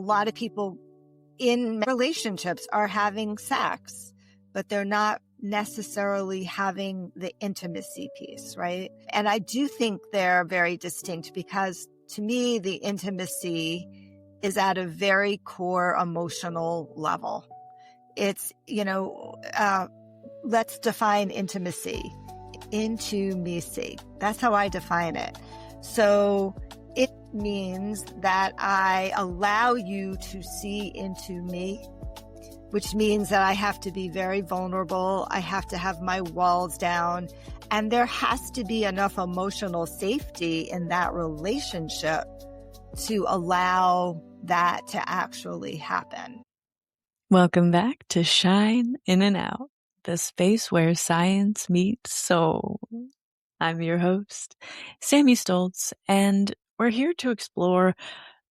lot of people in relationships are having sex, but they're not necessarily having the intimacy piece, right? And I do think they're very distinct because to me, the intimacy is at a very core emotional level. It's, let's define intimacy. Intimacy. That's how I define it. So it means that I allow you to see into me, which means that I have to be very vulnerable. I have to have my walls down, and there has to be enough emotional safety in that relationship to allow that to actually happen. Welcome back to Shine In and Out, the space where science meets soul. I'm your host, Sammy Stoltz, and we're here to explore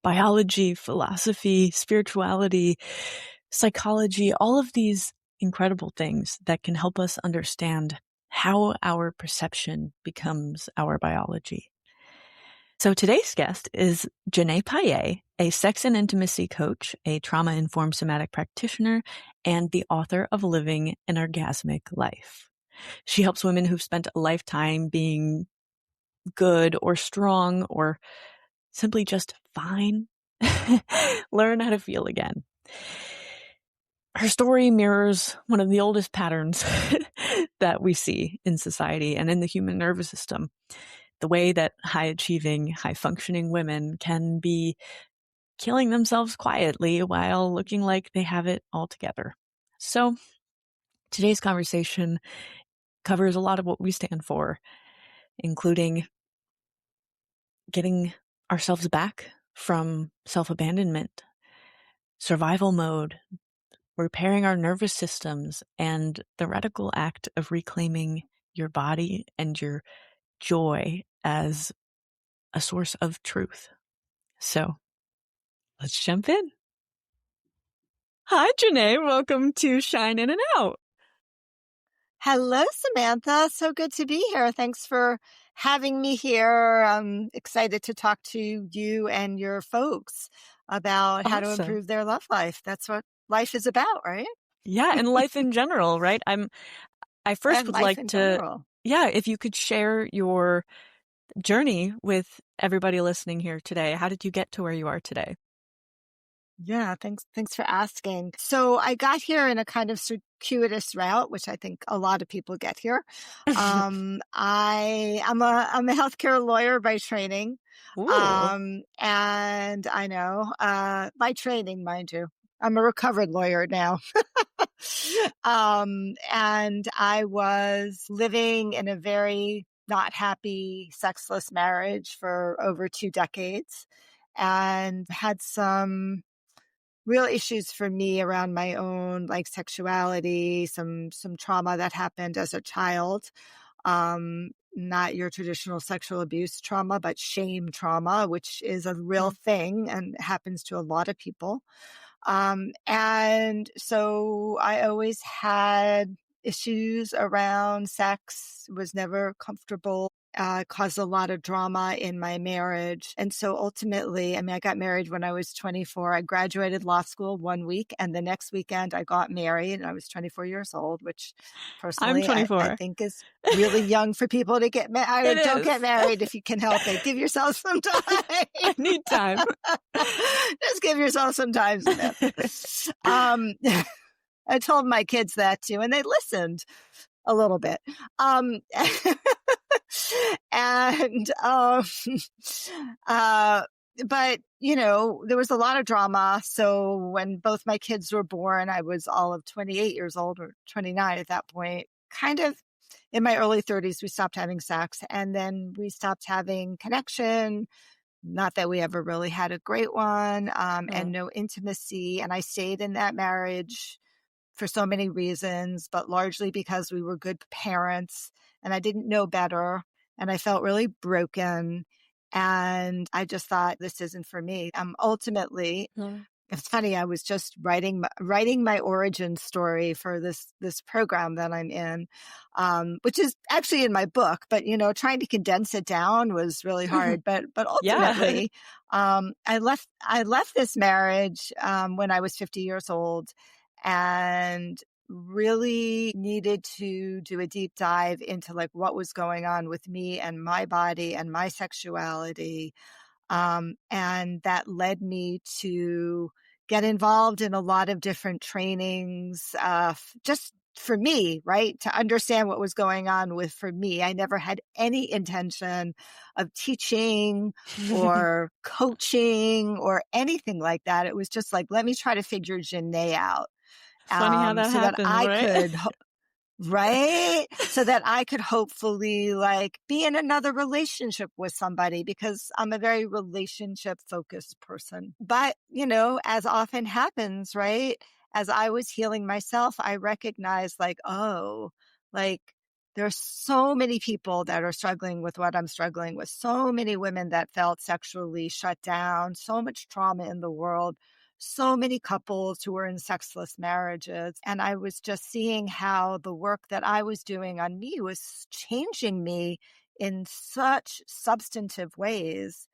biology, philosophy, spirituality, psychology, all of these incredible things that can help us understand how our perception becomes our biology. So today's guest is Xanet Pailet, a sex and intimacy coach, a trauma-informed somatic practitioner, and the author of Living an Orgasmic Life. She helps women who've spent a lifetime being good or strong or simply just fine learn how to feel again. Her story mirrors one of the oldest patterns that we see in society and in the human nervous system. The way that high-achieving, high-functioning women can be killing themselves quietly while looking like they have it all together. So today's conversation covers a lot of what we stand for, including getting ourselves back from self-abandonment, survival mode, repairing our nervous systems, and the radical act of reclaiming your body and your joy as a source of truth. So let's jump in. Hi, Xanet. Welcome to Shine In and Out. Hello, Samantha. So good to be here. Thanks for having me here. I'm excited to talk to you and your folks about how to improve their love life. That's what life is about, right? Yeah, and life in general, right? I first would like to, general. Yeah, if you could share your journey with everybody listening here today. How did you get to where you are today? Yeah, thanks for asking. So I got here in a kind of circuitous route, which I think a lot of people get here. I'm a healthcare lawyer by training. And I know, by training, mind you, I'm a recovered lawyer now. And I was living in a very not happy, sexless marriage for over 2 decades and had some real issues for me around my own sexuality, some trauma that happened as a child. Not your traditional sexual abuse trauma, but shame trauma, which is a real thing and happens to a lot of people. And so I always had issues around sex, was never comfortable, caused a lot of drama in my marriage. And so ultimately, I got married when I was 24. I graduated law school 1 week, and the next weekend I got married, and I was 24 years old, which personally I'm 24. I think is really young for people to get married. Don't get married if you can help it. Give yourself some time. I need time. Just give yourself some time. I told my kids that too, and they listened a little bit. But there was a lot of drama. So when both my kids were born, I was all of 28 years old or 29 at that point. Kind of in my early 30s, we stopped having sex, and then we stopped having connection. Not that we ever really had a great one, and no intimacy. And I stayed in that marriage for so many reasons, but largely because we were good parents and I didn't know better. And I felt really broken. And I just thought, this isn't for me. Ultimately, It's funny. I was just writing my origin story for this program that I'm in, which is actually in my book. But trying to condense it down was really hard. But Yeah. ultimately, I left this marriage when I was 50 years old, and really needed to do a deep dive into like what was going on with me and my body and my sexuality. And that led me to get involved in a lot of different trainings, just for me, right? To understand what was going on for me. I never had any intention of teaching or coaching or anything like that. It was just like, let me try to figure Xanet out, Funny how that so that happens, I right? could right? So that I could hopefully like be in another relationship with somebody, because I'm a very relationship focused person. But, as often happens, right? As I was healing myself, I recognized like, oh, like there's so many people that are struggling with what I'm struggling with. So many women that felt sexually shut down, so much trauma in the world, so many couples who were in sexless marriages. And I was just seeing how the work that I was doing on me was changing me in such substantive ways,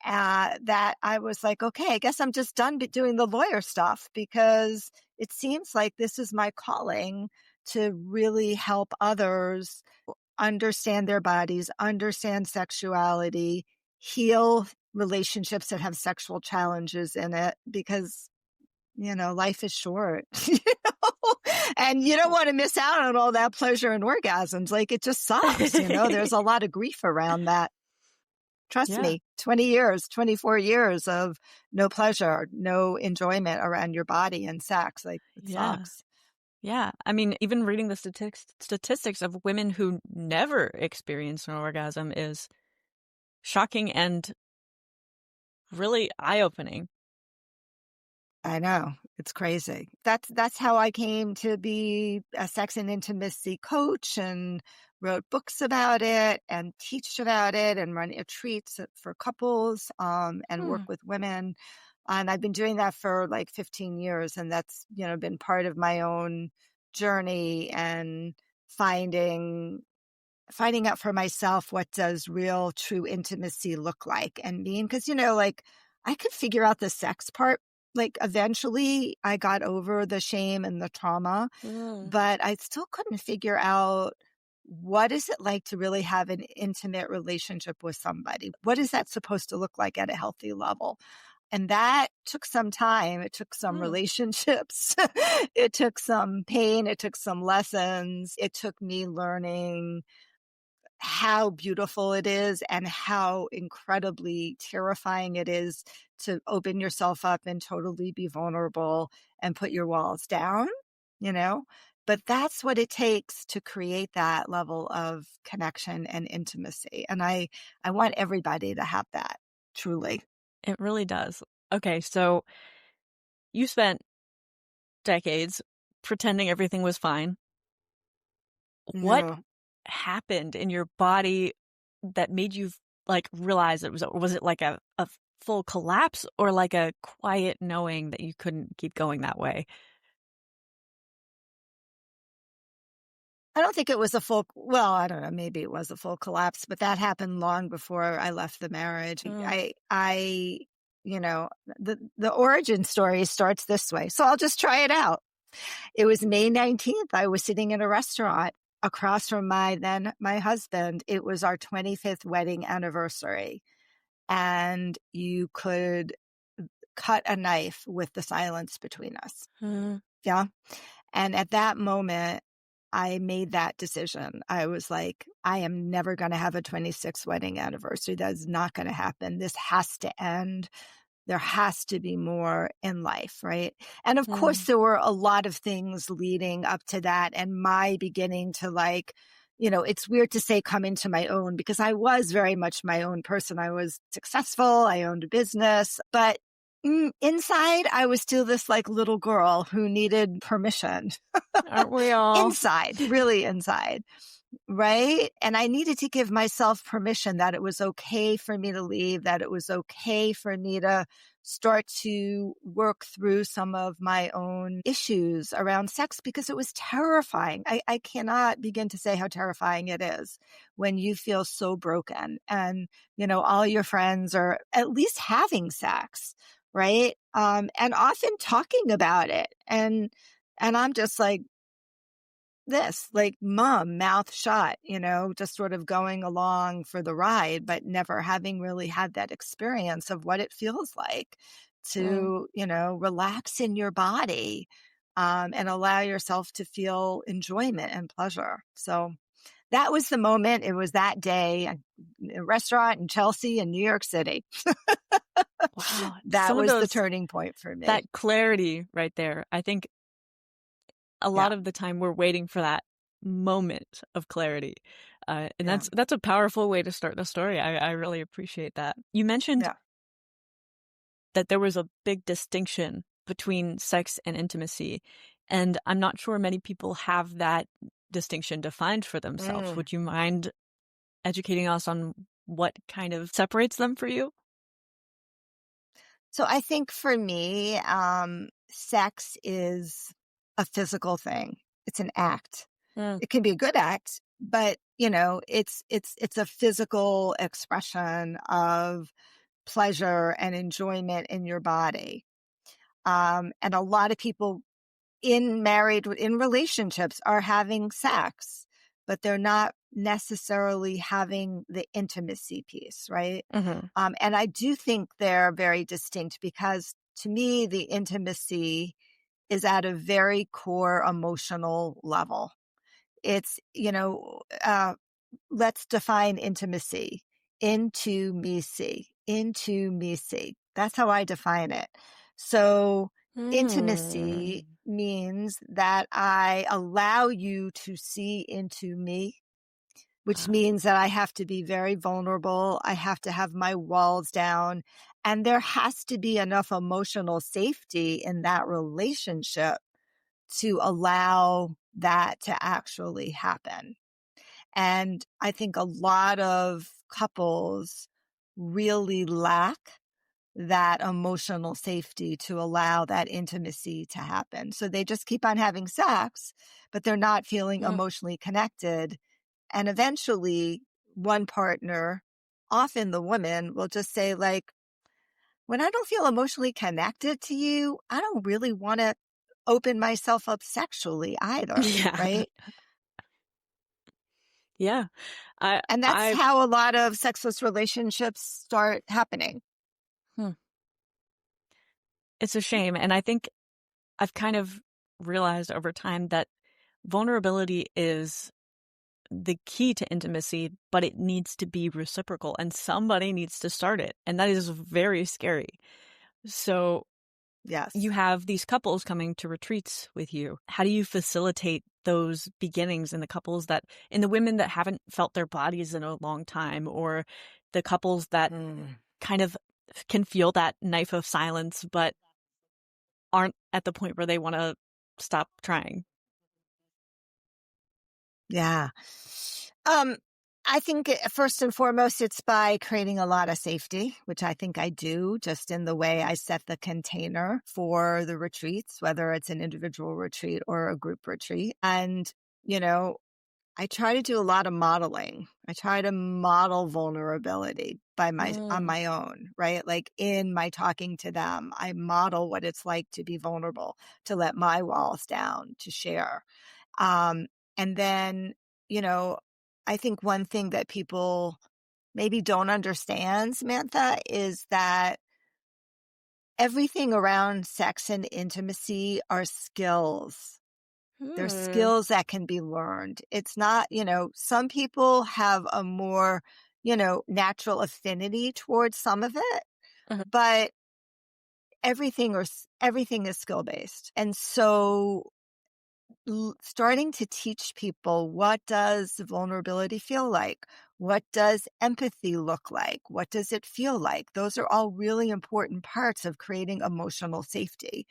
that I was like, okay, I guess I'm just done doing the lawyer stuff, because it seems like this is my calling to really help others understand their bodies, understand sexuality, heal relationships that have sexual challenges in it, because life is short, and you don't want to miss out on all that pleasure and orgasms. Like, it just sucks. There's a lot of grief around that. Trust Yeah. me, 20 years, 24 years of no pleasure, no enjoyment around your body and sex. Like, it Yeah. sucks. Yeah. I mean, even reading the statistics of women who never experience an orgasm is shocking and really eye-opening. I know. It's crazy. That's how I came to be a sex and intimacy coach, and wrote books about it and teach about it and run retreats for couples, and work Hmm. with women. And I've been doing that for like 15 years. And that's, been part of my own journey, and finding out for myself, what does real true intimacy look like and mean. Because like, I could figure out the sex part. Like, eventually I got over the shame and the trauma, Mm. but I still couldn't figure out, what is it like to really have an intimate relationship with somebody? What is that supposed to look like at a healthy level? And that took some time. It took some Hmm. relationships. It took some pain. It took some lessons. It took me learning how beautiful it is and how incredibly terrifying it is to open yourself up and totally be vulnerable and put your walls down, you know? But that's what it takes to create that level of connection and intimacy. And I want everybody to have that, truly. It really does. Okay, so you spent decades pretending everything was fine. What No. happened in your body that made you like realize was it like a full collapse or like a quiet knowing that you couldn't keep going that way? I don't think it was I don't know, maybe it was a full collapse, but that happened long before I left the marriage. Mm. You know, the origin story starts this way. So I'll just try it out. It was May 19th. I was sitting in a restaurant across from my husband. It was our 25th wedding anniversary, and you could cut a knife with the silence between us. Mm. Yeah. And at that moment, I made that decision. I was like, I am never going to have a 26th wedding anniversary. That's not going to happen. This has to end. There has to be more in life, right? And of course, Mm. there were a lot of things leading up to that, and my beginning to like, it's weird to say come into my own, because I was very much my own person. I was successful. I owned a business, but inside, I was still this like little girl who needed permission. Aren't we all? Inside, really inside. Right. And I needed to give myself permission that it was okay for me to leave, that it was okay for me to start to work through some of my own issues around sex because it was terrifying. I cannot begin to say how terrifying it is when you feel so broken and, all your friends are at least having sex, right? And often talking about it. And I'm just like, mum, mouth shut, just sort of going along for the ride, but never having really had that experience of what it feels like to, relax in your body, and allow yourself to feel enjoyment and pleasure. So that was the moment. It was that day, a restaurant in Chelsea in New York City. Wow. That was the turning point for me. That clarity right there. I think a lot of the time we're waiting for that moment of clarity. And that's a powerful way to start the story. I really appreciate that. You mentioned that there was a big distinction between sex and intimacy, and I'm not sure many people have that distinction defined for themselves. Would you mind educating us on what kind of separates them for you? So I think for me, sex is a physical thing. It's an act. It can be a good act, but it's a physical expression of pleasure and enjoyment in your body. And a lot of people in relationships are having sex, but they're not necessarily having the intimacy piece, right? Mm-hmm. And I do think they're very distinct because to me, the intimacy is at a very core emotional level. It's, let's define intimacy. Into me see. That's how I define it. So intimacy means that I allow you to see into me, which means that I have to be very vulnerable. I have to have my walls down, and there has to be enough emotional safety in that relationship to allow that to actually happen. And I think a lot of couples really lack that emotional safety to allow that intimacy to happen. So they just keep on having sex, but they're not feeling emotionally connected. And eventually one partner, often the woman, will just say like, when I don't feel emotionally connected to you, I don't really want to open myself up sexually either. Yeah. Right. Yeah. And that's how a lot of sexless relationships start happening. It's a shame. And I think I've kind of realized over time that vulnerability is the key to intimacy, but it needs to be reciprocal and somebody needs to start it. And that is very scary. So yes, you have these couples coming to retreats with you. How do you facilitate those beginnings in the women that haven't felt their bodies in a long time, or the couples that kind of can feel that knife of silence, but aren't at the point where they want to stop trying? Yeah. I think first and foremost, it's by creating a lot of safety, which I think I do just in the way I set the container for the retreats, whether it's an individual retreat or a group retreat. And, I try to do a lot of modeling. I try to model vulnerability on my own, right? Like in my talking to them, I model what it's like to be vulnerable, to let my walls down, to share. And then, I think one thing that people maybe don't understand, Samantha, is that everything around sex and intimacy are skills. They're skills that can be learned. It's not, some people have a more, natural affinity towards some of it, but everything is skill based. And so starting to teach people, what does vulnerability feel like? What does empathy look like? What does it feel like? Those are all really important parts of creating emotional safety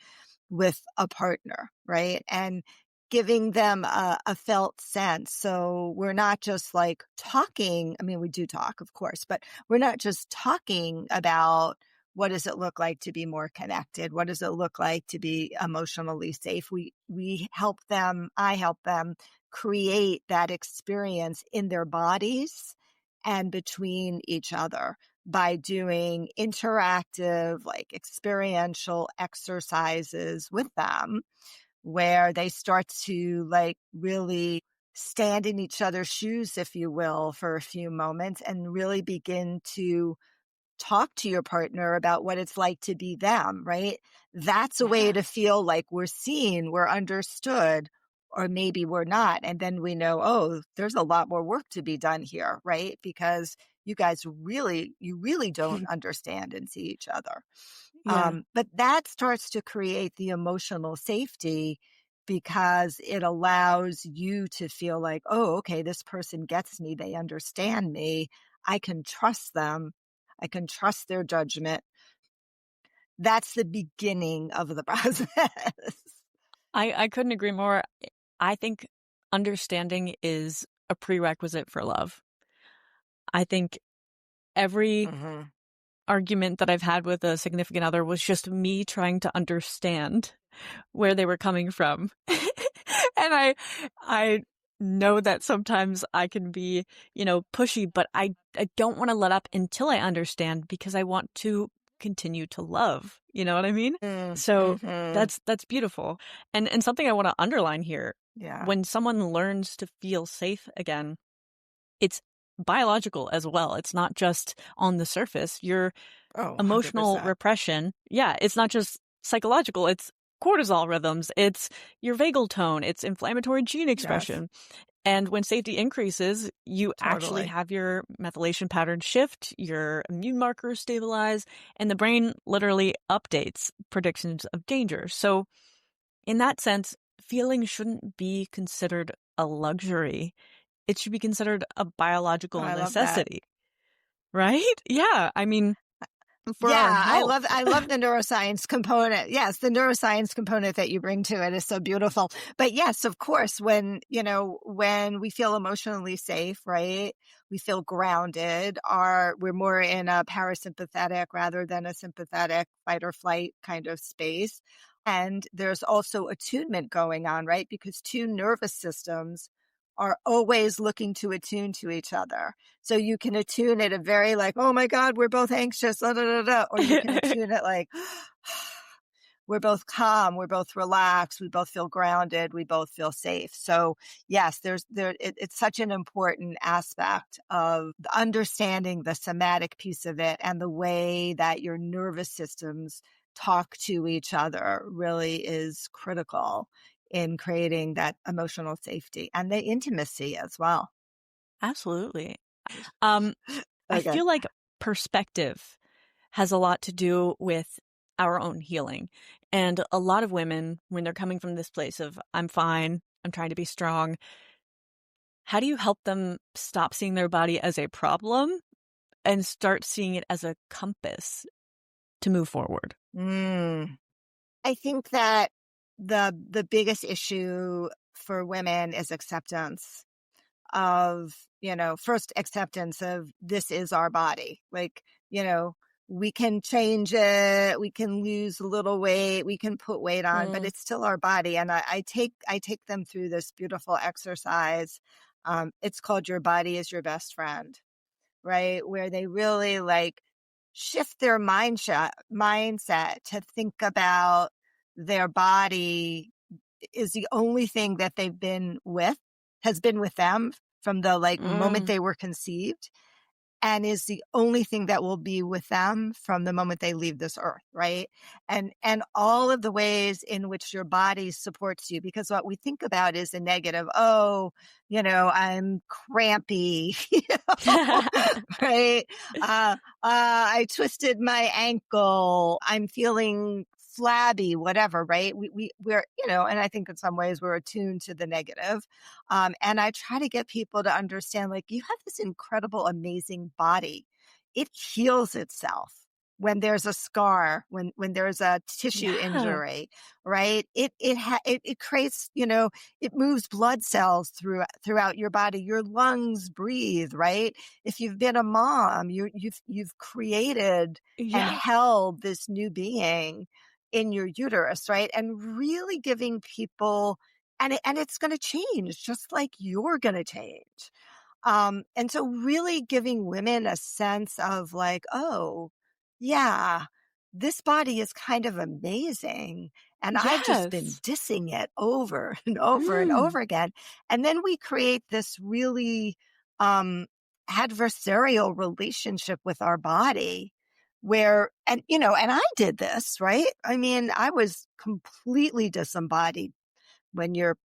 with a partner, right? And giving them a felt sense. So we're not just like talking. I mean, we do talk, of course, but we're not just talking about what does it look like to be more connected? What does it look like to be emotionally safe? We help them, I help them create that experience in their bodies and between each other by doing interactive, like experiential exercises with them where they start to like really stand in each other's shoes, if you will, for a few moments and really begin to talk to your partner about what it's like to be them, right? That's a way Yeah. to feel like we're seen, we're understood, or maybe we're not. And then we know, oh, there's a lot more work to be done here, right? Because you really don't understand and see each other. Yeah. But that starts to create the emotional safety because it allows you to feel like, oh, okay, this person gets me. They understand me. I can trust them. I can trust their judgment. That's the beginning of the process. I couldn't agree more. I think understanding is a prerequisite for love. I think every hmm argument that I've had with a significant other was just me trying to understand where they were coming from. And I know that sometimes I can be, pushy, but I don't want to let up until I understand because I want to continue to love. You know what I mean? So Mm-hmm. that's beautiful. And something I want to underline here, Yeah. when someone learns to feel safe again, it's biological as well. It's not just on the surface. Your Oh, emotional 100%. repression, yeah, it's not just psychological, it's cortisol rhythms, it's your vagal tone, it's inflammatory gene Yes, expression. And when safety increases, you actually totally. have your methylation pattern shift, your immune markers stabilize, and the brain literally updates predictions of danger. So, in that sense, feeling shouldn't be considered a luxury. It should be considered a Oh, biological I love that. necessity, right? Yeah, I mean, for our Yeah, health. I love the neuroscience component. Yes, the neuroscience component that you bring to it is so beautiful. But yes, of course, when we feel emotionally safe, right? We feel grounded, we're more in a parasympathetic rather than a sympathetic fight or flight kind of space. And there's also attunement going on, right? Because two nervous systems are always looking to attune to each other. So you can attune it a very like, oh my God, we're both anxious, da, da, da, da. Or you can attune it like, we're both calm, we're both relaxed, we both feel grounded, we both feel safe. So yes, it's such an important aspect of understanding the somatic piece of it and the way that your nervous systems talk to each other really is critical in creating that emotional safety and the intimacy as well. Absolutely. Um, I Okay. feel like perspective has a lot to do with our own healing. And a lot of women, when they're coming from this place of, I'm fine, I'm trying to be strong, how do you help them stop seeing their body as a problem and start seeing it as a compass to move forward? Mm. I think that the biggest issue for women is acceptance of, first acceptance of this is our body. Like, we can change it, we can lose a little weight, we can put weight on, but Mm. it's still our body. And I take them through this beautiful exercise. It's called Your Body is Your Best Friend, right? Where they really like shift their mindset to think about their body is the only thing that has been with them from the like moment Mm. they were conceived and is the only thing that will be with them from the moment they leave this earth, right? And all of the ways in which your body supports you, because what we think about is a negative. Oh, I'm crampy, right? I twisted my ankle. I'm feeling flabby, whatever, right? We're, and I think in some ways we're attuned to the negative. And I try to get people to understand, like, you have this incredible, amazing body. It heals itself. when there's a scar, when there's a tissue Yeah. injury, right? It creates, it moves blood cells throughout your body. Your lungs breathe, right? If you've been a mom, you've created and Yeah. held this new being in your uterus, right? And really giving people, and it's going to change just like you're going to change. And so really giving women a sense of like, oh, yeah, this body is kind of amazing. And I've just been Yes. dissing it over and over and Mm. over again. And then we create this really um, adversarial relationship with our body where, and I did this, right? I mean, I was completely disembodied when you're,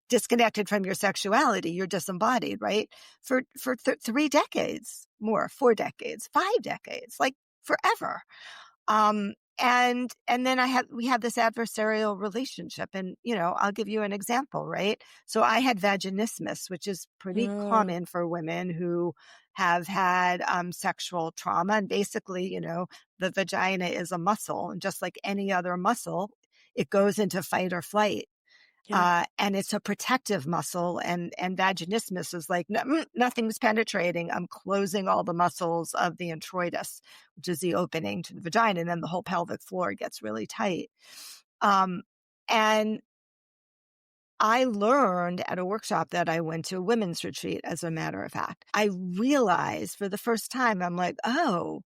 disconnected from your sexuality, you're disembodied, right? For 3 decades, more, 4 decades, 5 decades, like forever. And then we had this adversarial relationship, and I'll give you an example, right? So I had vaginismus, which is pretty Mm. common for women who have had sexual trauma, and basically, the vagina is a muscle, and just like any other muscle, it goes into fight or flight. Yeah. And it's a protective muscle, and vaginismus is like, nothing's penetrating. I'm closing all the muscles of the introitus, which is the opening to the vagina, and then the whole pelvic floor gets really tight. And I learned at a workshop that I went to, a women's retreat, as a matter of fact, I realized for the first time, I'm like, oh,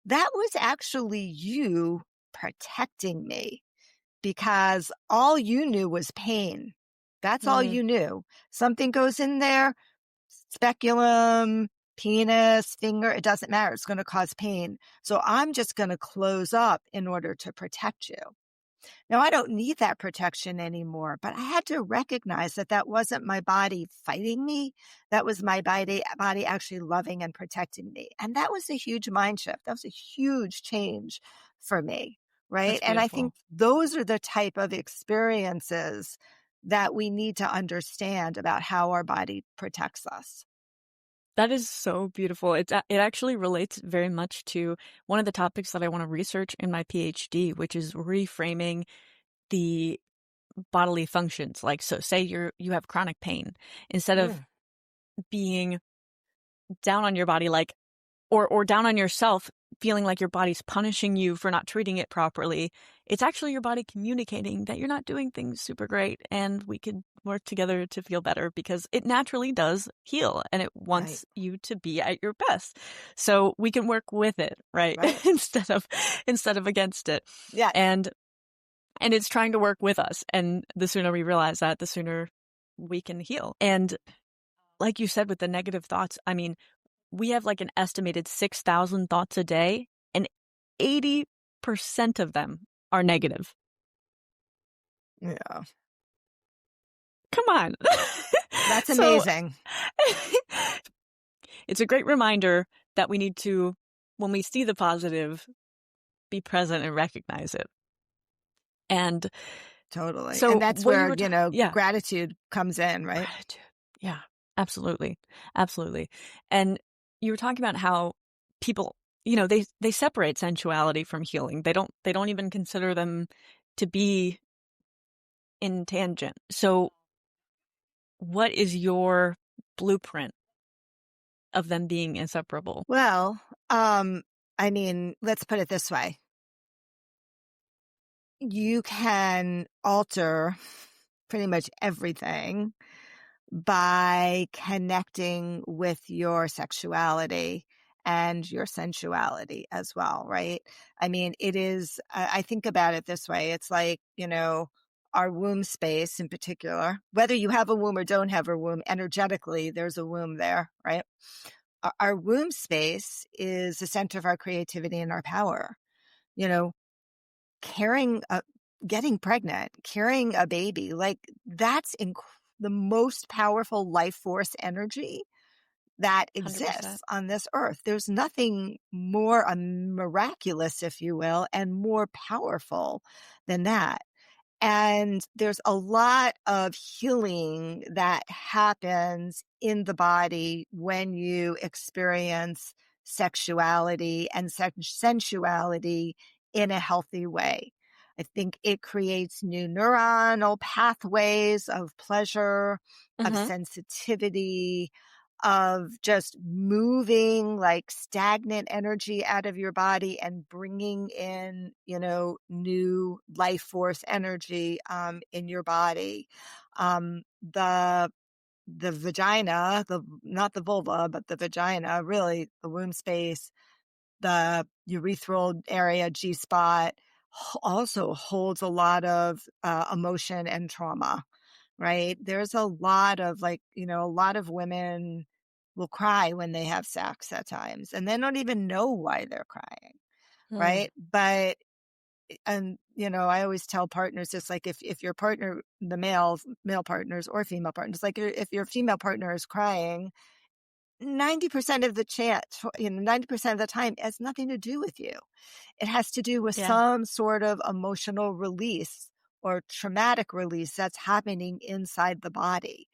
that was actually you protecting me, because all you knew was pain. That's all Mm. you knew. Something goes in there, speculum, penis, finger, it doesn't matter. It's going to cause pain. So I'm just going to close up in order to protect you. Now, I don't need that protection anymore, but I had to recognize that that wasn't my body fighting me. That was my body actually loving and protecting me. And that was a huge mind shift. That was a huge change for me, right? That's And I think beautiful. those are the type of experiences that we need to understand about how our body protects us. That is so beautiful. It actually relates very much to one of the topics that I want to research in my PhD, which is reframing the bodily functions. Like, so say you have chronic pain, instead of Mm, being down on your body, like, or down on yourself, feeling like your body's punishing you for not treating it properly. It's actually your body communicating that you're not doing things super great, and we could work together to feel better, because it naturally does heal and it right, wants you to be at your best. So we can work with it, right? right. instead of against it. Yeah. And it's trying to work with us. And the sooner we realize that, the sooner we can heal. And like you said, with the negative thoughts, I mean, we have like an estimated 6,000 thoughts a day, and 80% of them are negative. Yeah. Come on. That's So amazing. it's a great reminder that we need to, when we see the positive, be present and recognize it. And Totally. And so that's when you where, were yeah, gratitude comes in, right? gratitude. Yeah, absolutely. Absolutely. And you were talking about how people, they separate sensuality from healing. They don't even consider them to be in tangent. So what is your blueprint of them being inseparable? Well, I mean, let's put it this way. You can alter pretty much everything by connecting with your sexuality and your sensuality as well, right? I mean, I think about it this way. It's like, our womb space in particular, whether you have a womb or don't have a womb, energetically, there's a womb there, right? Our womb space is the center of our creativity and our power. You know, carrying a getting pregnant, carrying a baby, like that's the most powerful life force energy that 100%. exists on this earth. There's nothing more miraculous, if you will, and more powerful than that. And there's a lot of healing that happens in the body when you experience sexuality and sensuality in a healthy way. I think it creates new neuronal pathways of pleasure, of Mm-hmm. sensitivity, of just moving like stagnant energy out of your body and bringing in, new life force energy in your body. The vagina, not the vulva, but the vagina, really the womb space, the urethral area, G spot, also holds a lot of emotion and trauma, right? There's a lot of a lot of women will cry when they have sex at times, and they don't even know why they're crying, right? But and I always tell partners, just like if your partner, the male partners or female partners, like if your female partner is crying, 90% of the chance, 90% of the time, it has nothing to do with you. It has to do with Yeah. some sort of emotional release or traumatic release that's happening inside the body.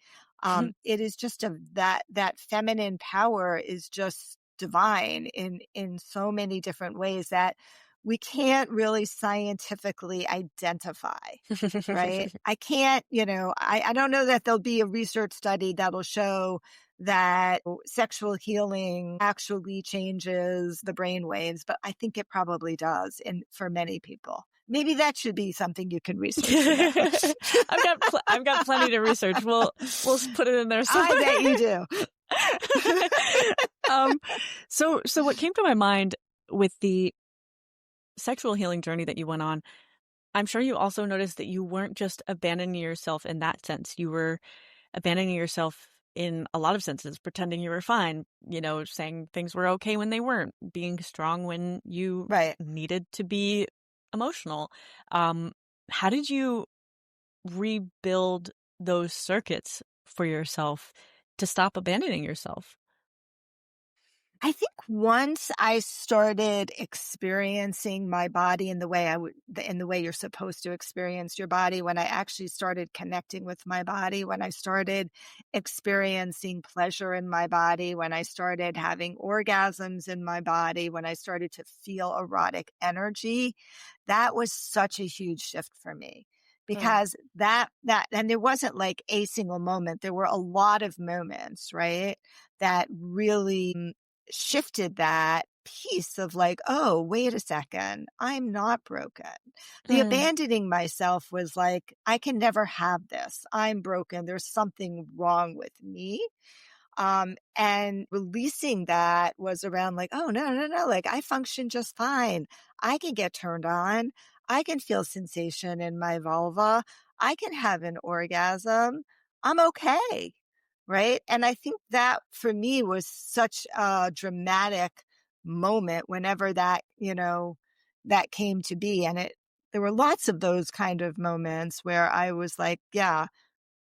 It is just that feminine power is just divine in so many different ways that we can't really scientifically identify. Right. I can't, I don't know that there'll be a research study that'll show that sexual healing actually changes the brain waves, but I think it probably does for many people. Maybe that should be something you can research about. I've got plenty to research. We'll put it in there somewhere. I bet you do. So what came to my mind with the sexual healing journey that you went on, I'm sure you also noticed that you weren't just abandoning yourself in that sense. You were abandoning yourself in a lot of senses, pretending you were fine, saying things were okay when they weren't, being strong when you Right. needed to be emotional. How did you rebuild those circuits for yourself to stop abandoning yourself? I think once I started experiencing my body in the way in the way you're supposed to experience your body, when I actually started connecting with my body, when I started experiencing pleasure in my body, when I started having orgasms in my body, when I started to feel erotic energy, that was such a huge shift for me. Because and there wasn't like a single moment. There were a lot of moments, right? That really shifted that piece of like, oh, wait a second, I'm not broken. The Mm, abandoning myself was like, I can never have this. I'm broken. There's something wrong with me. And releasing that was around like, oh, no, no, no. Like I function just fine. I can get turned on. I can feel sensation in my vulva. I can have an orgasm. I'm okay. Right. And I think that for me was such a dramatic moment whenever that came to be. And there were lots of those kind of moments where I was like, yeah,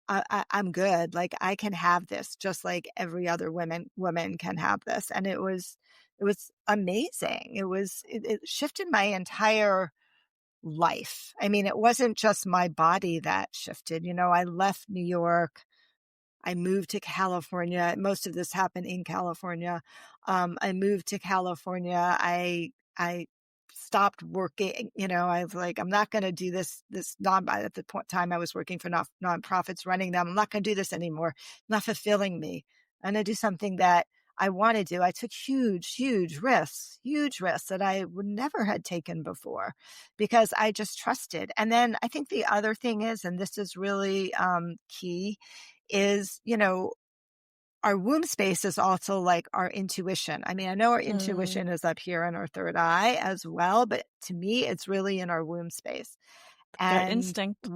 I'm good. Like I can have this just like every other woman can have this. And it was amazing. It shifted my entire life. I mean, it wasn't just my body that shifted. I left New York. I moved to California. Most of this happened in California. I moved to California. I stopped working. I was like, I'm not going to do this at the time I was working for nonprofits, running them. I'm not going to do this anymore. Not fulfilling me. I'm going to do something that I want to do. I took huge risks that I would never had taken before because I just trusted. And then I think the other thing is, and this is really key, is, our womb space is also like our intuition. I mean, I know our mm, intuition is up here in our third eye as well, but to me, it's really in our womb space. gut And instinct.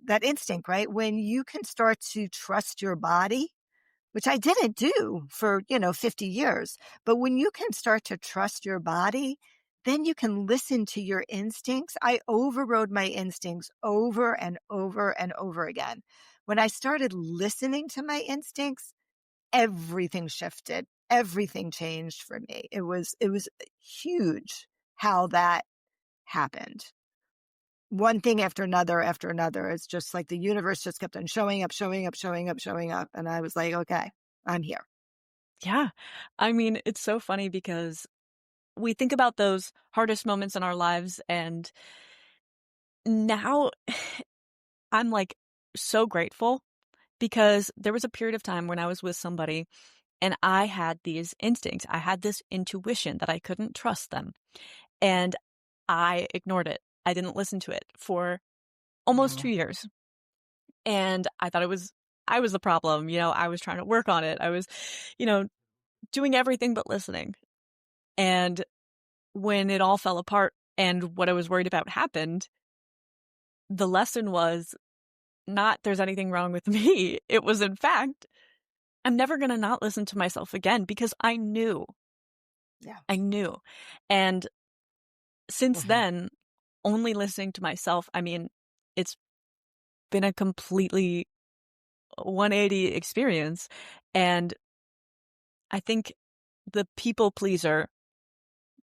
that instinct, right? When you can start to trust your body, which I didn't do for, 50 years, but when you can start to trust your body, then you can listen to your instincts. I overrode my instincts over and over and over again. When I started listening to my instincts, everything shifted. Everything changed for me. It was huge how that happened. One thing after another after another. It's just like the universe just kept on showing up, showing up, showing up, showing up. And I was like, okay, I'm here. Yeah. I mean, it's so funny because we think about those hardest moments in our lives, and now I'm like so grateful because there was a period of time when I was with somebody and I had these instincts. I had this intuition that I couldn't trust them, and I ignored it. I didn't listen to it for almost Mhm. 2 years. And I was the problem, I was trying to work on it. I was, you know, doing everything but listening. And when it all fell apart and what I was worried about happened, the lesson was not there's anything wrong with me. It was, in fact, I'm never going to not listen to myself again because I knew. Yeah. I knew. And since Mhm. then, only listening to myself, I mean, it's been a completely 180 experience. And I think the people pleaser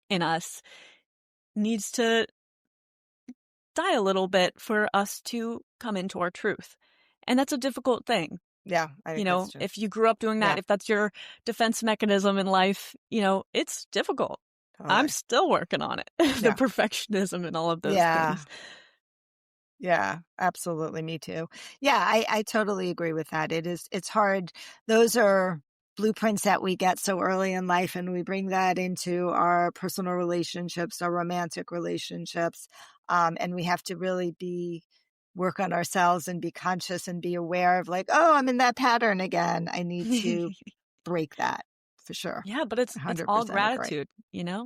in us needs to die a little bit for us to come into our truth. And that's a difficult thing. Yeah, I think that's true. If you grew up doing that, Yeah, if that's your defense mechanism in life, it's difficult. I'm totally. still working on it. The Yeah. perfectionism and all of those Yeah. things. Yeah, absolutely. Me too. Yeah, I totally agree with that. It's hard. Those are blueprints that we get so early in life, and we bring that into our personal relationships, our romantic relationships. And we have to really work on ourselves and be conscious and be aware of like, oh, I'm in that pattern again. I need to break that for sure. Yeah, but it's all 100% agree. gratitude,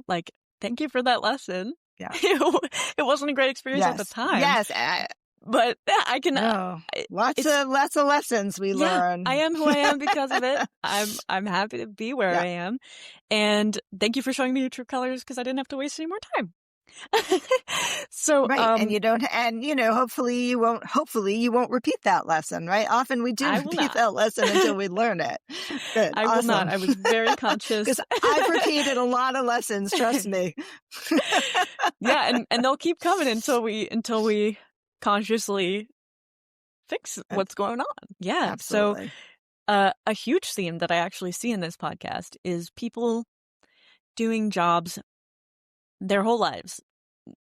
like, thank you for that lesson. Yeah. It wasn't a great experience at the Yes. time, Yes. but I can No. I Lots it's of lessons we yeah, I learn. am who I am because of it. I'm happy to be where Yeah. I am, and thank you for showing me your true colors because I didn't have to waste any more time. So, Right, and you don't and, hopefully you won't repeat that lesson, right? Often we do I will repeat not. that lesson until we learn it. Good, I will not. awesome. I was very Because conscious. 'Cause I've repeated a lot of lessons, trust me. Yeah, and they'll keep coming until we consciously fix Ab what's going on. Yeah, so, Absolutely. a huge theme that I actually see in this podcast is people doing jobs their whole lives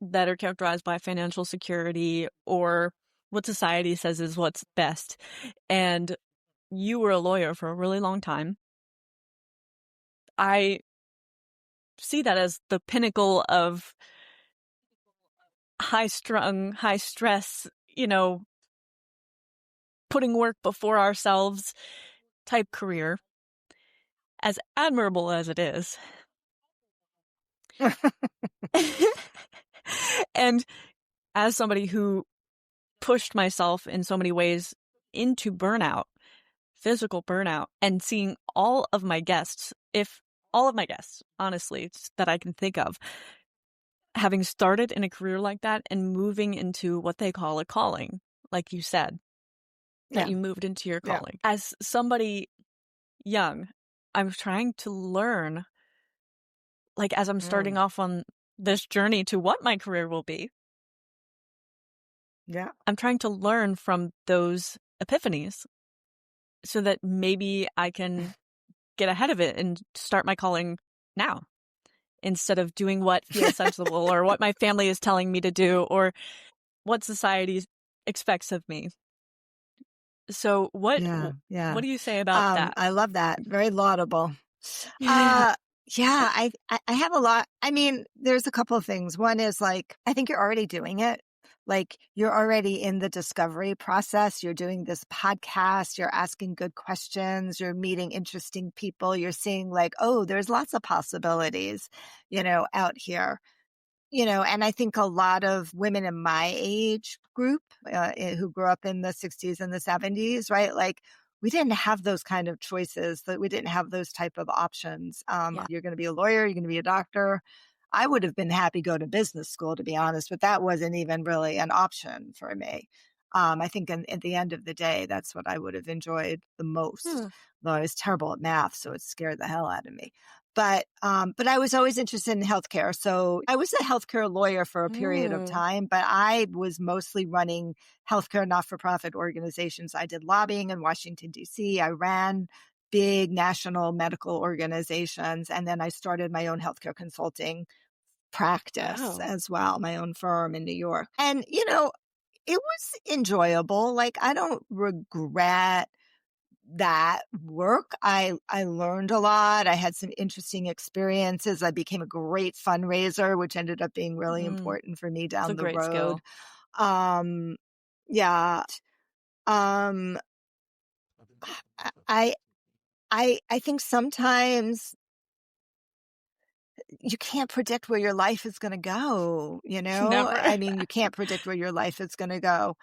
that are characterized by financial security or what society says is what's best. And you were a lawyer for a really long time. I see that as the pinnacle of high strung, high stress, putting work before ourselves type career, as admirable as it is. And as somebody who pushed myself in so many ways into burnout, physical burnout, and seeing all of my guests, honestly, that I can think of, having started in a career like that and moving into what they call a calling, like you said, that Yeah, you moved into your yeah. calling. As somebody young, I'm trying to learn, like, as I'm starting Mm, off on this journey to what my career will be, yeah. I'm trying to learn from those epiphanies so that maybe I can get ahead of it and start my calling now instead of doing what feels sensible or what my family is telling me to do or what society expects of me. So Yeah, yeah. what do you say about that? I love that. Very laudable. Uh, yeah, I have a lot. I mean, there's a couple of things. One is like, I think you're already doing it. Like, you're already in the discovery process. You're doing this podcast. You're asking good questions. You're meeting interesting people. You're seeing like, oh, there's lots of possibilities, out here. And I think a lot of women in my age group who grew up in the 60s and the 70s, right? Like, we didn't have those kind of choices, that we didn't have those type of options. Yeah. You're going to be a lawyer, you're going to be a doctor. I would have been happy go to business school, to be honest, but that wasn't even really an option for me. I think at the end of the day, that's what I would have enjoyed the most. Hmm. Though I was terrible at math, so it scared the hell out of me. But I was always interested in healthcare. So I was a healthcare lawyer for a period of Mm. time, but I was mostly running healthcare not-for-profit organizations. I did lobbying in Washington, D.C. I ran big national medical organizations. And then I started my own healthcare consulting practice Wow. as well, my own firm in New York. And, it was enjoyable. Like, I don't regret that work. I learned a lot. I had some interesting experiences. I became a great fundraiser, which ended up being really important for me It's a down the great road. skill. Yeah. Um, I I think sometimes you can't predict where your life is going to go, Never. I mean, you can't predict where your life is going to go.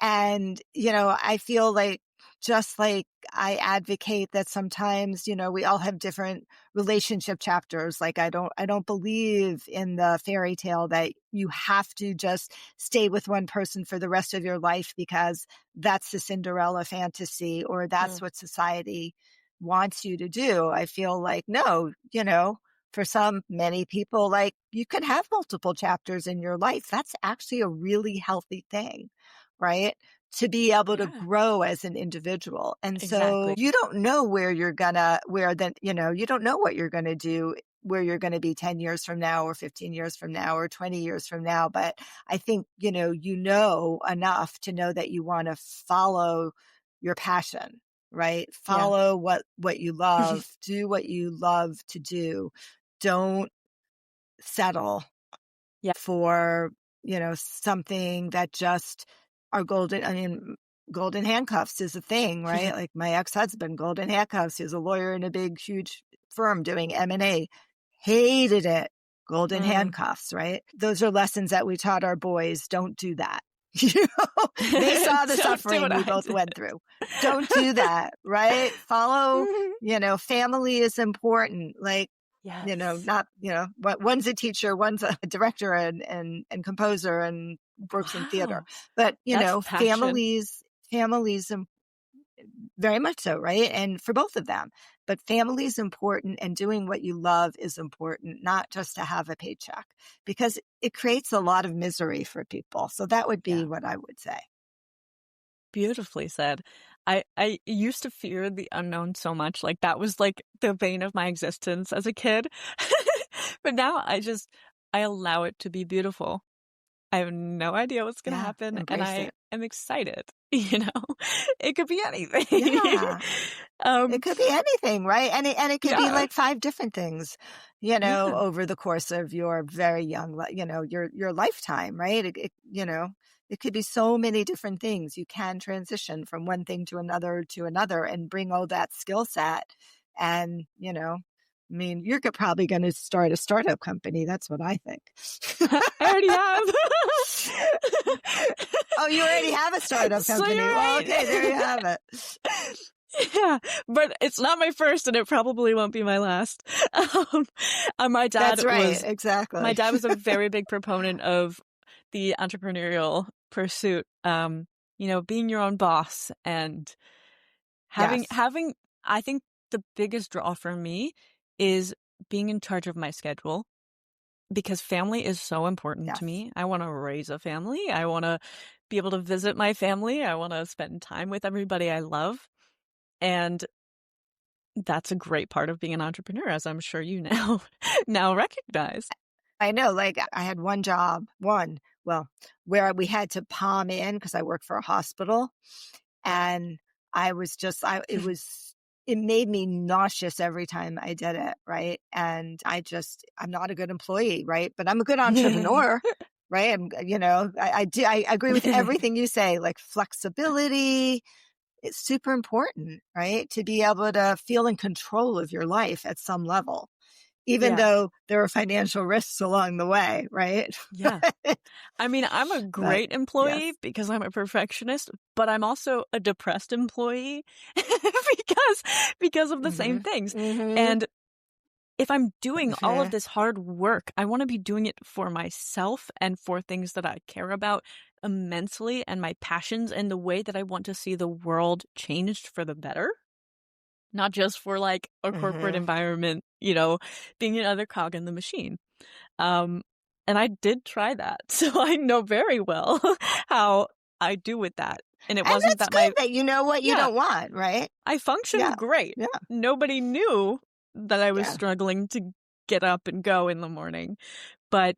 And, I feel like just like I advocate that sometimes, we all have different relationship chapters. Like I don't believe in the fairy tale that you have to just stay with one person for the rest of your life because that's the Cinderella fantasy or that's what society wants you to do. I feel like no, for many people, like you could have multiple chapters in your life. That's actually a really healthy thing, right? To be able to Yeah, grow as an individual. And so exactly. you don't know you don't know what you're going to do, where you're going to be 10 years from now or 15 years from now or 20 years from now. But I think, you know enough to know that you want to follow your passion, right? Yeah. Follow what you love, do what you love to do. Don't settle Yeah. for, something that just are golden handcuffs is a thing, right? Like my ex-husband, golden handcuffs. He was a lawyer in a big, huge firm doing M&A. Hated it. Golden handcuffs, right? Those are lessons that we taught our boys. Don't do that. They saw the Don't do suffering what we I both did. went through. Don't do that, right? Follow, family is important. Like, Yes. not, but one's a teacher, one's a director and composer and works in theater. Wow. But, That's passion. families very much so, right? And for both of them. But family is important and doing what you love is important, not just to have a paycheck, because it creates a lot of misery for people. So that would be Yeah. what I would say. Beautifully said. I used to fear the unknown so much. Like that was like the bane of my existence as a kid. But now I allow it to be beautiful. I have no idea what's going to Yeah. happen and Embrace I it. am excited. You know, it could be anything. Yeah. It um could be anything, right? And it could be yeah. like 5 different things, Yeah. over the course of your very young, your lifetime, right? It could be so many different things. You can transition from one thing to another and bring all that skill set. And, I mean, you're probably going to start a startup company. That's what I think. I already have. Oh, you already have a startup So you're company. Well, right. okay, there you have it. Yeah, but it's not my first and it probably won't be my last. Um, my dad That's right. was my Exactly. dad was a very big proponent of the entrepreneurial pursuit. Being your own boss and Yes. having I think the biggest draw for me is being in charge of my schedule because family is so important to Yes. me. I want to raise a family. I want to be able to visit my family. I want to spend time with everybody I love. And that's a great part of being an entrepreneur, as I'm sure you now recognize. I know, like I had well, where we had to palm in because I work for a hospital and I was just, it made me nauseous every time I did it. Right. And I'm not a good employee. Right. But I'm a good entrepreneur. Right. I agree with everything you say, like flexibility. It's super important, right? To be able to feel in control of your life at some level, even Yeah. though there are financial risks along the way, right? Yeah. I mean, I'm a But great yes. employee because I'm a perfectionist, but I'm also a depressed employee because of the same Mhm. things. Mhm. And if I'm doing all of Mhm. this hard work, I want to be doing it for myself and for things that I care about immensely and my passions and the way that I want to see the world changed for the better. Not just for like a corporate Mhm. environment, being another cog in the machine. Um, and I did try that. So I know very well how I do with that. And it And wasn't that's that good that you know what you yeah, don't want, right? I functioned Yeah. great. Yeah. Nobody knew that I was Yeah. struggling to get up and go in the morning. But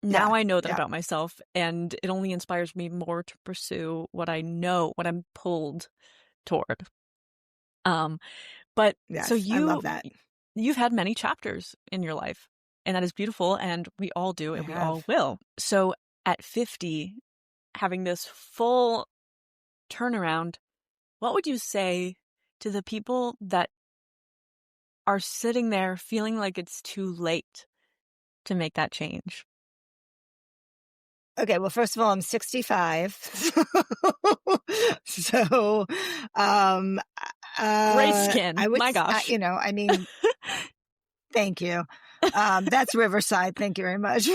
Yeah. now I know that Yeah. about myself, and it only inspires me more to pursue what I know, what I'm pulled toward. Um, but so Yes. I love that. you've had many chapters in your life, and that is beautiful, and we all do, I and we all have. will. So at 50, having this full turnaround, what would you say to the people that are sitting there feeling like it's too late to make that change? Okay, well, first of all, I'm 65. So, um, Gray skin, I would, my gosh. I mean, thank you. That's Riverside. Thank you very much.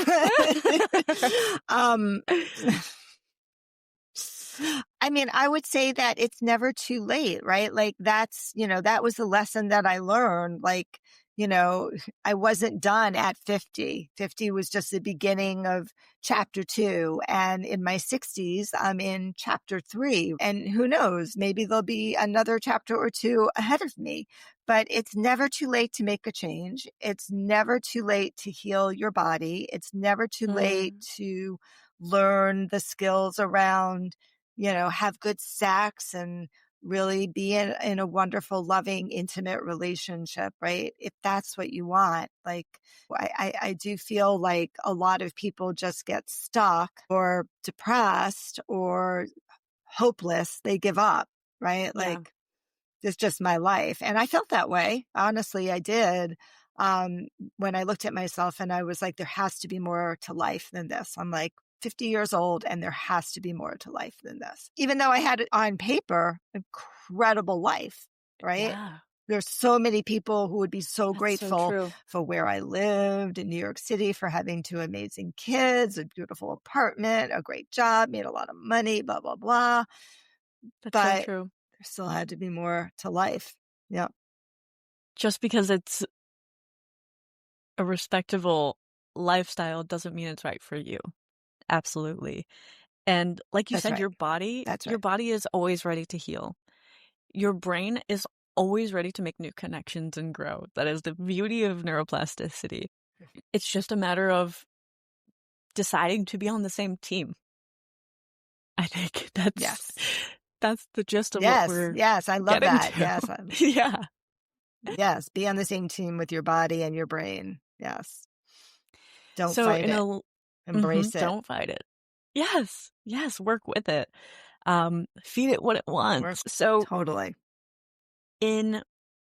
um, I mean, I would say that it's never too late, right? Like that's, that was the lesson that I learned. Like, I wasn't done at 50. 50 was just the beginning of chapter 2. And in my 60s, I'm in chapter 3. And who knows, maybe there'll be another chapter or 2 ahead of me. But it's never too late to make a change. It's never too late to heal your body. It's never too late Mm, to learn the skills around have good sex and really be in a wonderful, loving, intimate relationship, right? If that's what you want. Like, I do feel like a lot of people just get stuck or depressed or hopeless. They give up, right? yeah, Like, it's just my life. And I felt that way. Honestly, I did. Um, when I looked at myself and I was like, there has to be more to life than this. I'm like 50 years old and there has to be more to life than this. Even though I had it on paper, incredible life, right? yeah, There's so many people who would be so that's so grateful true. for where I lived in New York City, for having 2 amazing kids, a beautiful apartment, a great job, made a lot of money, blah, blah, blah. That's so But true. there still had to be more to life. Yeah. Just because it's a respectable lifestyle doesn't mean it's right for you. Absolutely. And like you That's said, right. your body That's your right. body is always ready to heal. Your brain is always ready to make new connections and grow. That is the beauty of neuroplasticity. It's just a matter of deciding to be on the same team. I think Yes. that's the gist of what Yes. we're Yes. I love getting that. to. Yes. Yeah. Yes. Be on the same team with your body and your brain. Yes. Don't So fight in it. a Embrace it. don't fight it. Yes. Yes, work with it. Feed it what it Work wants. So totally. in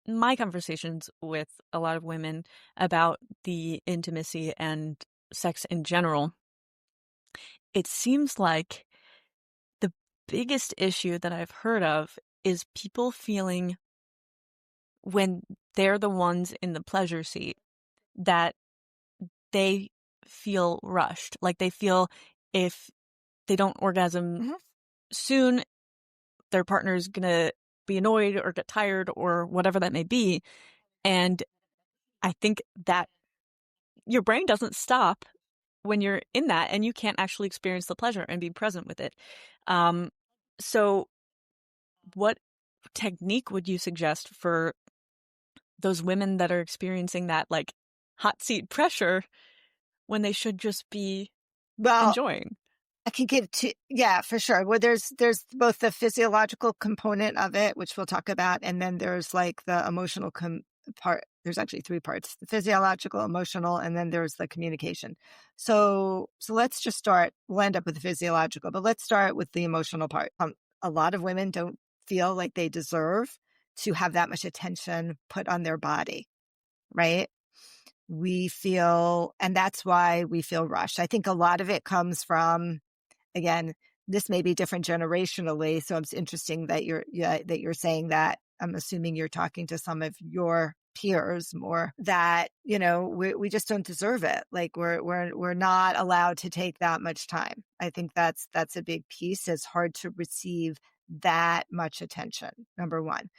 my conversations with a lot of women about the intimacy and sex in general, it seems like the biggest issue that I've heard of is people feeling when they're the ones in the pleasure seat that they feel rushed. Like they feel if they don't orgasm Mhm. soon, their partner's gonna be annoyed or get tired or whatever that may be. And I think that your brain doesn't stop when you're in that and you can't actually experience the pleasure and be present with it. Um, so what technique would you suggest for those women that are experiencing that like hot seat pressure when they should just be Well, enjoying? I can get to, yeah, for sure. Well, there's both the physiological component of it, which we'll talk about, and then there's like the emotional part. There's actually 3 parts: the physiological, emotional, and then there's the communication. So let's just start. We'll end up with the physiological, but let's start with the emotional part. A lot of women don't feel like they deserve to have that much attention put on their body, right? We feel, and that's why we feel rushed. I think a lot of it comes from, again, this may be different generationally, so it's interesting that you're saying that. I'm assuming you're talking to some of your peers more, that we just don't deserve it. Like we're not allowed to take that much time. I think that's a big piece. It's hard to receive that much attention, number one.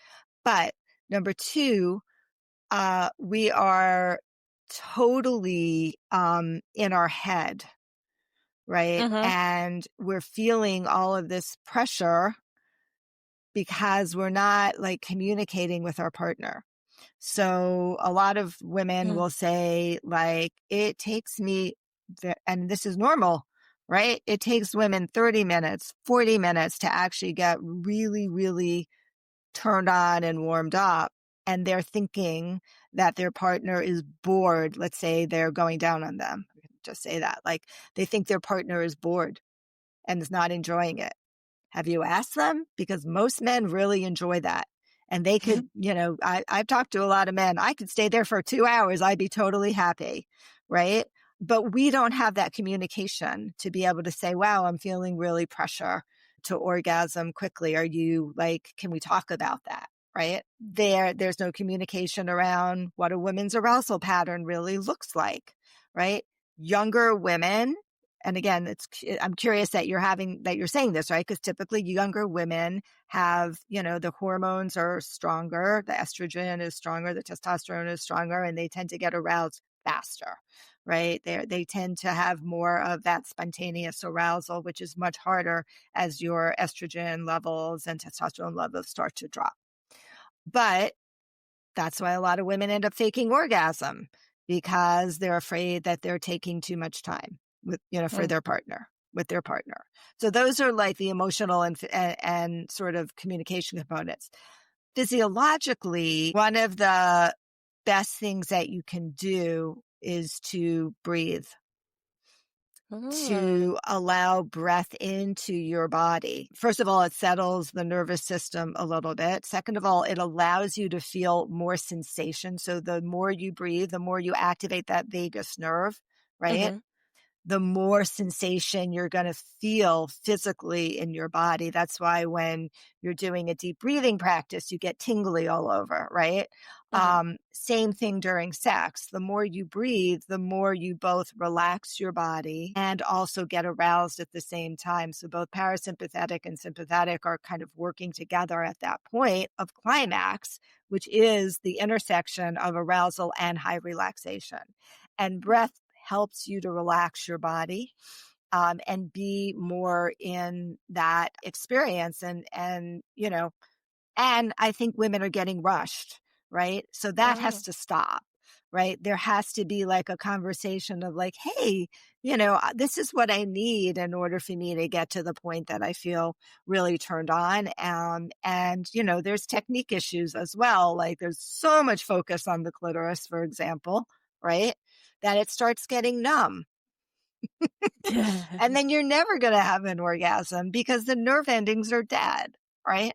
But number two, we are totally in our head right? Mm-hmm. And we're feeling all of this pressure because we're not like communicating with our partner. So a lot of women will say like, it takes me, and this is normal, right? It takes women 30 minutes, 40 minutes to actually get really, really turned on and warmed up. And they're thinking that their partner is bored. Let's say they're going down on them. Just say that. Like they think their partner is bored and is not enjoying it. Have you asked them? Because most men really enjoy that. And they could, I've talked to a lot of men. I could stay there for 2 hours. I'd be totally happy. Right. But we don't have that communication to be able to say, wow, I'm feeling really pressure to orgasm quickly. Are you like, can we talk about that? Right. There's no communication around what a woman's arousal pattern really looks like. Right. Younger women, and again, I'm curious that you're saying this, right? Because typically younger women have, the hormones are stronger, the estrogen is stronger, the testosterone is stronger, and they tend to get aroused faster, right? They tend to have more of that spontaneous arousal, which is much harder as your estrogen levels and testosterone levels start to drop. But that's why a lot of women end up faking orgasm, because they're afraid that they're taking too much time with, for their partner, with their partner. So those are like the emotional and sort of communication components. Physiologically, one of the best things that you can do is to breathe, to allow breath into your body. First of all, it settles the nervous system a little bit. Second of all, it allows you to feel more sensation. So the more you breathe, the more you activate that vagus nerve, right? The more sensation you're going to feel physically in your body. That's why when you're doing a deep breathing practice, you get tingly all over, right? Same thing during sex. The more you breathe, the more you both relax your body and also get aroused at the same time. So both parasympathetic and sympathetic are kind of working together at that point of climax, which is the intersection of arousal and high relaxation. And breath helps you to relax your body and be more in that experience. And I think women are getting rushed, right? So that has to stop, right? There has to be like a conversation of like, hey, this is what I need in order for me to get to the point that I feel really turned on. And there's technique issues as well. Like there's so much focus on the clitoris, for example, right? That it starts getting numb. And then you're never going to have an orgasm because the nerve endings are dead, right?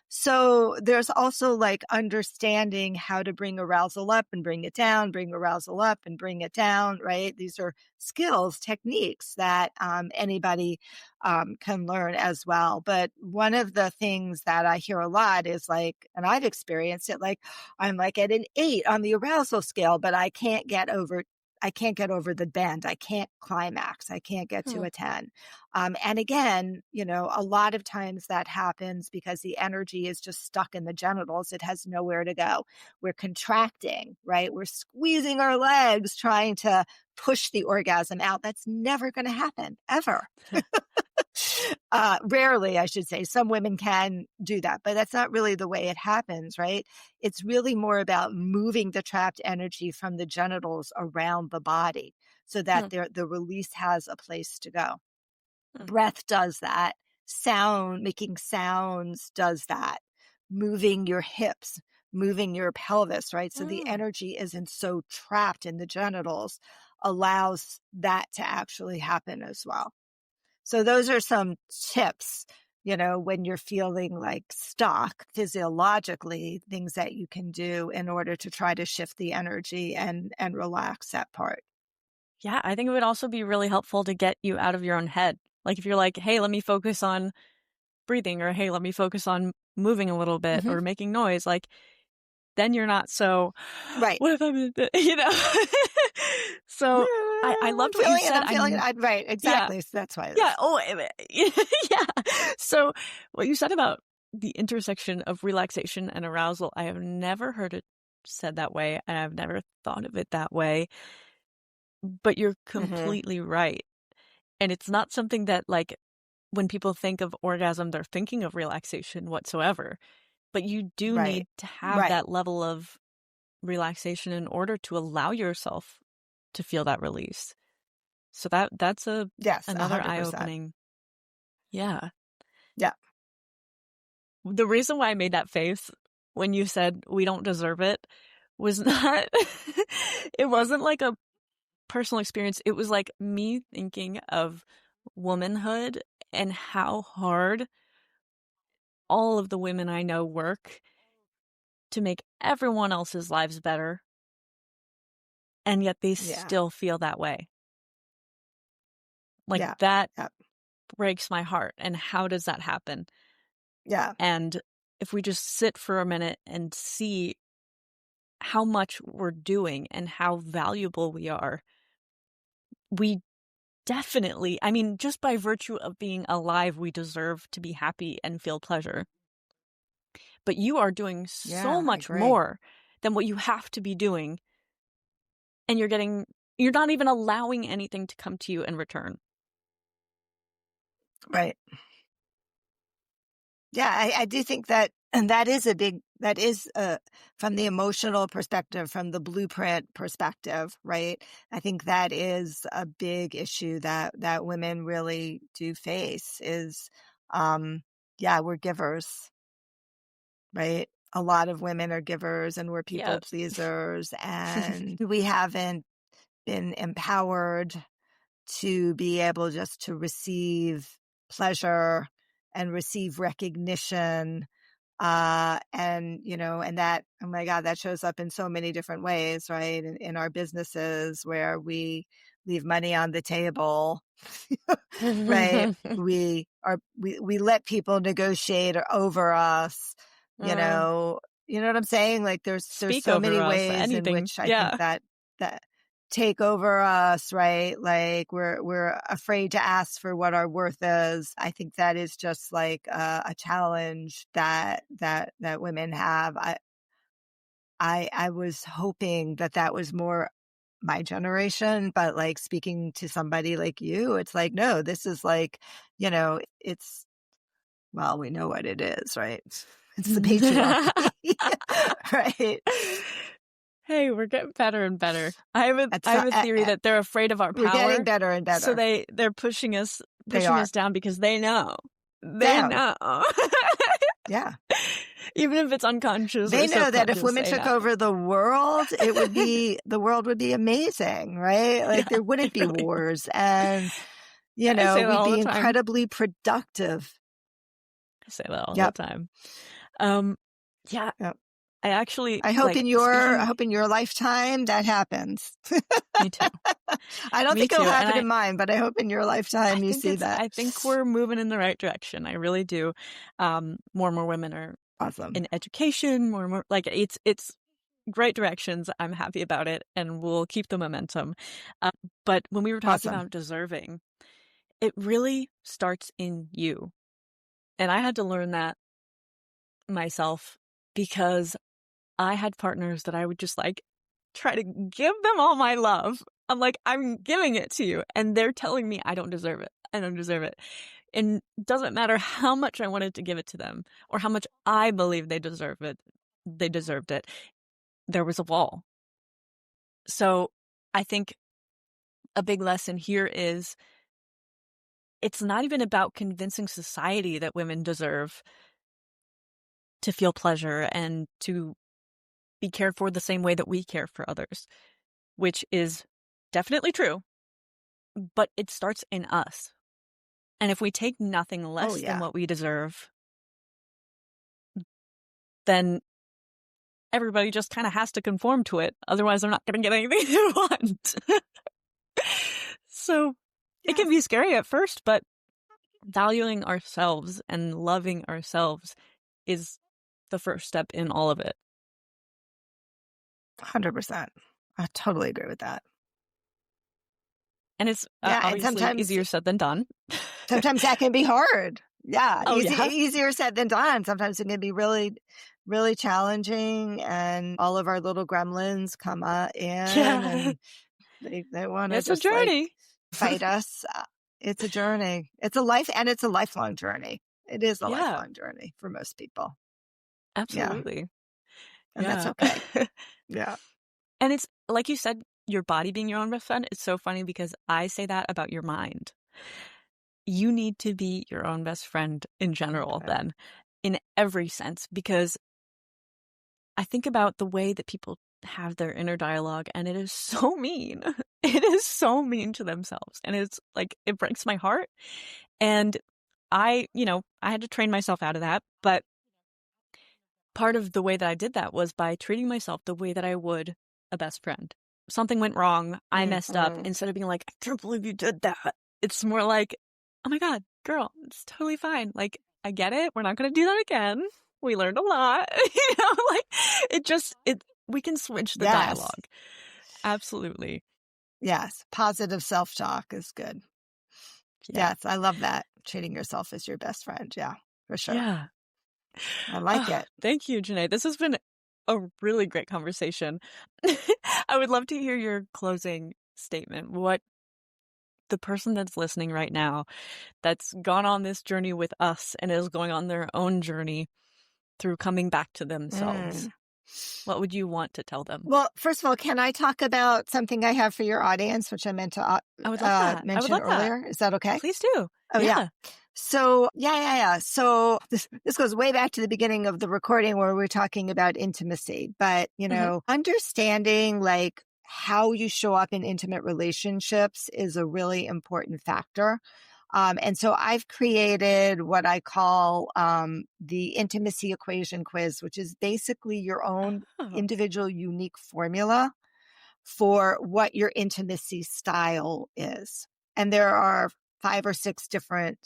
So there's also like understanding how to bring arousal up and bring it down, bring arousal up and bring it down, right? These are skills, techniques that anybody can learn as well. But one of the things that I hear a lot is like, and I've experienced it, like I'm like at an 8 on the arousal scale, but I can't get over the bend. I can't climax. I can't get to a 10. And again, a lot of times that happens because the energy is just stuck in the genitals. It has nowhere to go. We're contracting, right? We're squeezing our legs, trying to push the orgasm out. That's never going to happen, ever. Rarely, I should say. Some women can do that, but that's not really the way it happens, right? It's really more about moving the trapped energy from the genitals around the body so that the release has a place to go. Breath does that. Making sounds does that. Moving your hips, moving your pelvis, right? So the energy isn't so trapped in the genitals, allows that to actually happen as well. So those are some tips, when you're feeling like stuck physiologically, things that you can do in order to try to shift the energy and relax that part. Yeah, I think it would also be really helpful to get you out of your own head. Like if you're like, hey, let me focus on breathing, or hey, let me focus on moving a little bit or making noise, like then you're not so, right. What if I'm, So I loved what you said. I'm feeling it. Right. Exactly. Yeah. So that's why. Yeah. Oh, yeah. So what you said about the intersection of relaxation and arousal, I have never heard it said that way, and I've never thought of it that way. But you're completely right. And it's not something that, like, when people think of orgasm, they're thinking of relaxation whatsoever. But you do Right. need to have Right. that level of relaxation in order to allow yourself to feel that release. So that's Yes, another 100%. eye-opening. Yeah. Yeah. The reason why I made that face when you said we don't deserve it was not it wasn't like a personal experience. It was like me thinking of womanhood and how hard all of the women I know work to make everyone else's lives better, and yet they Yeah. still feel that way. Like, Yeah. that Yeah. breaks my heart. And how does that happen? Yeah. And if we just sit for a minute and see how much we're doing and how valuable we are, we definitely, I mean, just by virtue of being alive, we deserve to be happy and feel pleasure. But you are doing so Yeah, I much agree. more than what you have to be doing, and you're not even allowing anything to come to you in return. Right. Yeah, I do think that, and that is from the emotional perspective, from the blueprint perspective, right? I think that is a big issue that women really do face is, yeah, we're givers, right? A lot of women are givers and we're people Yeah. pleasers, and we haven't been empowered to be able just to receive pleasure and receive recognition. And, and that, oh my God, that shows up in so many different ways, right? In our businesses where we leave money on the table, right? We let people negotiate over us, you Uh, know, you know what I'm saying? Like there's speak so over many us, ways in anything. which I think Yeah. that take over us, right? Like we're afraid to ask for what our worth is. I think that is just like a challenge that women have. I was hoping that was more my generation, but like speaking to somebody like you, it's like, no, this is like, it's, well, we know what it is, right? It's the patriarchy, right? Hey, we're getting better and better. I It's have not, a theory that they're afraid of our we're getting power, better and so better. they're pushing us They are. down because they know. They Them. know. Yeah. Even if it's unconscious or They know that if subconscious, women they took know. over the world, the world would be amazing, right? Like Yeah, there wouldn't be really. wars, and, I say that we'd all be the time. incredibly productive. I say that all the Yep. time. Yeah, Yep. I actually, I hope like, in speaking. your lifetime that happens. Me too. I don't Me think it'll too, and happen in mine, but I hope in your lifetime you see that. I think we're moving in the right direction. I really do. More and more women are Awesome. in education, more and more, like, it's great directions. I'm happy about it, and we'll keep the momentum. But when we were talking Awesome. about deserving, it really starts in you. And I had to learn that myself because I had partners that I would just, like, try to give them all my love. I'm like, "I'm giving it to you," and they're telling me I don't deserve it. I don't deserve it. And it doesn't matter how much I wanted to give it to them or how much I believe they deserved it. There was a wall. So I think a big lesson here is it's not even about convincing society that women deserve to feel pleasure and to be cared for the same way that we care for others, which is definitely true, but it starts in us. And if we take nothing Oh less than yeah. what we deserve, then everybody just kind of has to conform to it. Otherwise, they're not going to get anything they want. So it Yes. can be scary at first, but valuing ourselves and loving ourselves is the first step in all of it. 100%. I totally agree with that. And it's Yeah, and obviously easier said than done. sometimes that can be hard. Yeah, Oh, yeah. easier said than done. Sometimes it can be really, really challenging, and all of our little gremlins come in, Yeah. and they want to It's a just like journey. fight us. It's a journey. It's a lifelong journey. It is a Yeah, lifelong journey for most people. Yeah. absolutely. And that's Yeah. okay. Yeah. And it's like you said, your body being your own best friend. It's so funny because I say that about your mind. You need to be your own best friend in general, Okay. then, in every sense, because I think about the way that people have their inner dialogue, and it is so mean. It is so mean to themselves. And it's like, it breaks my heart. And I had to train myself out of that. But part of the way that I did that was by treating myself the way that I would a best friend. Something went wrong. I messed up. Mhm. Instead of being like, I can't believe you did that. It's more like, oh my God, girl, it's totally fine. Like, I get it. We're not going to do that again. We learned a lot. Like we can switch the Yes. dialogue. Absolutely. Yes. Positive self-talk is good. Yeah. Yes. I love that. Treating yourself as your best friend. Yeah, for sure. Yeah. I like it. Thank you, Xanet. This has been a really great conversation. I would love to hear your closing statement. What the person that's listening right now, that's gone on this journey with us and is going on their own journey through coming back to themselves, Mm. what would you want to tell them? Well, first of all, can I talk about something I have for your audience, which I meant to I would love that. I would mention love that. earlier? Is that okay? Please do. Oh, yeah. Yeah. So, yeah. So this goes way back to the beginning of the recording where we're talking about intimacy, but, understanding like how you show up in intimate relationships is a really important factor. And so I've created what I call the intimacy equation quiz, which is basically your own Oh. individual unique formula for what your intimacy style is. And there are 5 or 6 different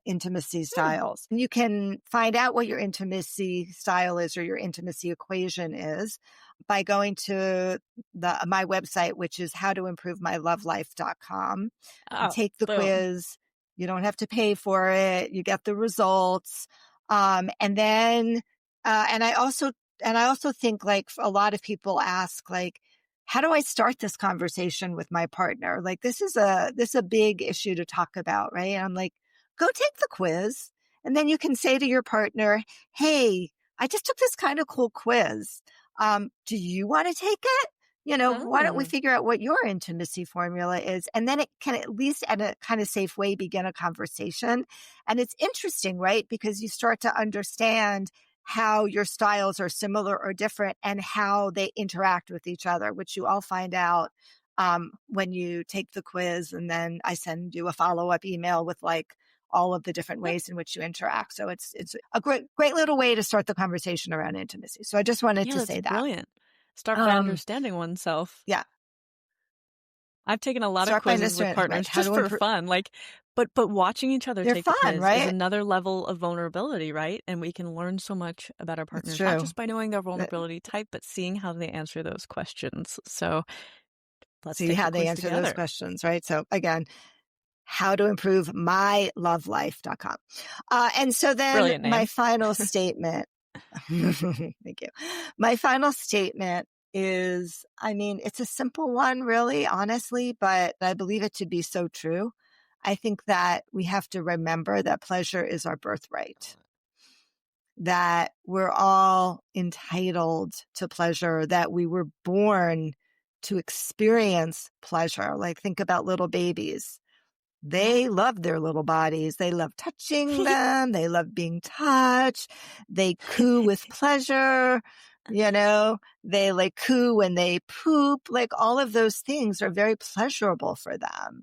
intimacy styles. And you can find out what your intimacy style is or your intimacy equation is by going to my website, which is howtoimprovemylovelife.com, and Oh, take the boom. quiz. You don't have to pay for it. You get the results. And then, and I also think like a lot of people ask like, how do I start this conversation with my partner? Like this is a big issue to talk about, right? And I'm like, go take the quiz. And then you can say to your partner, hey, I just took this kind of cool quiz. Do you want to take it? Why don't we Mm. figure out what your intimacy formula is? And then it can at least at a kind of safe way begin a conversation. And it's interesting, right? Because you start to understand how your styles are similar or different and how they interact with each other, which you all find out when you take the quiz. And then I send you a follow-up email with like all of the different ways in which you interact. So it's a great little way to start the conversation around intimacy. So I just wanted Yeah, to that's say that. brilliant. Start by understanding oneself. Yeah. I've taken a lot of Start by quizzes with understanding, right, partners how just to for improve. fun. Like, but watching each other They're take the fun, quiz is right? another level of vulnerability, right? And we can learn so much about our It's partners, not true. just by knowing their vulnerability type, but seeing how they answer those questions. So let's See take how the they quiz answer those together. questions, right? So again, how to improve mylovelife.com. And so then Brilliant my name. final statement, thank you. My final statement is, I mean, it's a simple one, really, honestly, but I believe it to be so true. I think that we have to remember that pleasure is our birthright, that we're all entitled to pleasure, that we were born to experience pleasure. Like think about little babies. Yeah. They love their little bodies. They love touching them. They love being touched. They coo with pleasure. They like coo when they poop. Like all of those things are very pleasurable for them.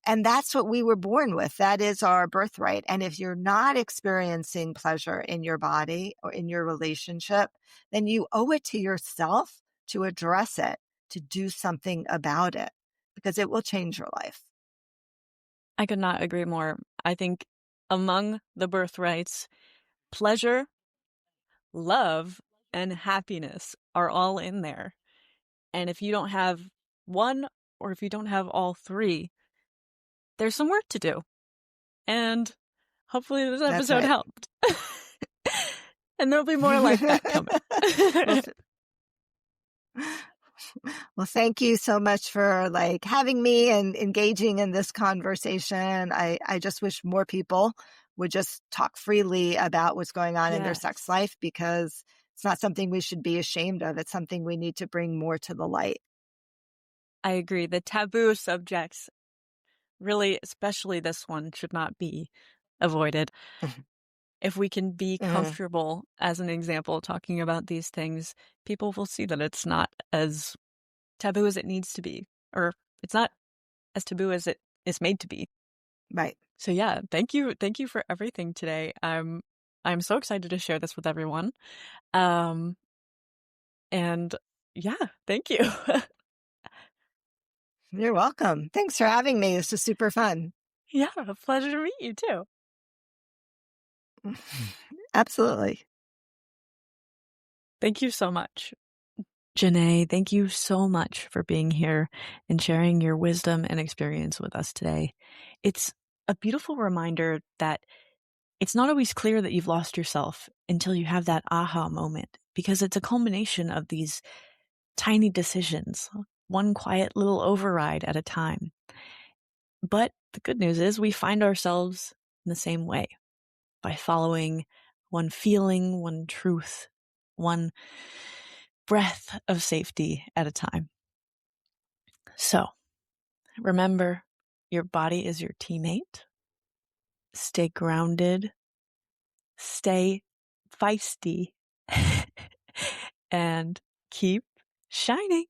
And that's what we were born with. That is our birthright. And if you're not experiencing pleasure in your body or in your relationship, then you owe it to yourself to address it, to do something about it, because it will change your life. I could not agree more. I think among the birthrights, pleasure, love, and happiness are all in there. And if you don't have one, or if you don't have all three, there's some work to do. And hopefully this That's episode right. helped. And there'll be more like that coming. Well, thank you so much for like having me and engaging in this conversation. I just wish more people would just talk freely about what's going on in their sex Yes, life, because it's not something we should be ashamed of. It's something we need to bring more to the light. I agree. The taboo subjects, really, especially this one, should not be avoided. If we can be Mhm. comfortable, as an example, talking about these things, people will see that it's not as taboo as it needs to be, or it's not as taboo as it is made to be. Right. So yeah, thank you for everything today. I'm so excited to share this with everyone. Um, and yeah, thank you. You're welcome. Thanks for having me. This was super fun. Yeah, a pleasure to meet you too. Absolutely. Thank you so much. Janae, thank you so much for being here and sharing your wisdom and experience with us today. It's a beautiful reminder that it's not always clear that you've lost yourself until you have that aha moment, because it's a culmination of these tiny decisions, one quiet little override at a time. But the good news is we find ourselves in the same way by following one feeling, one truth, one breath of safety at a time. So remember, your body is your teammate. Stay grounded, stay feisty, and keep shining.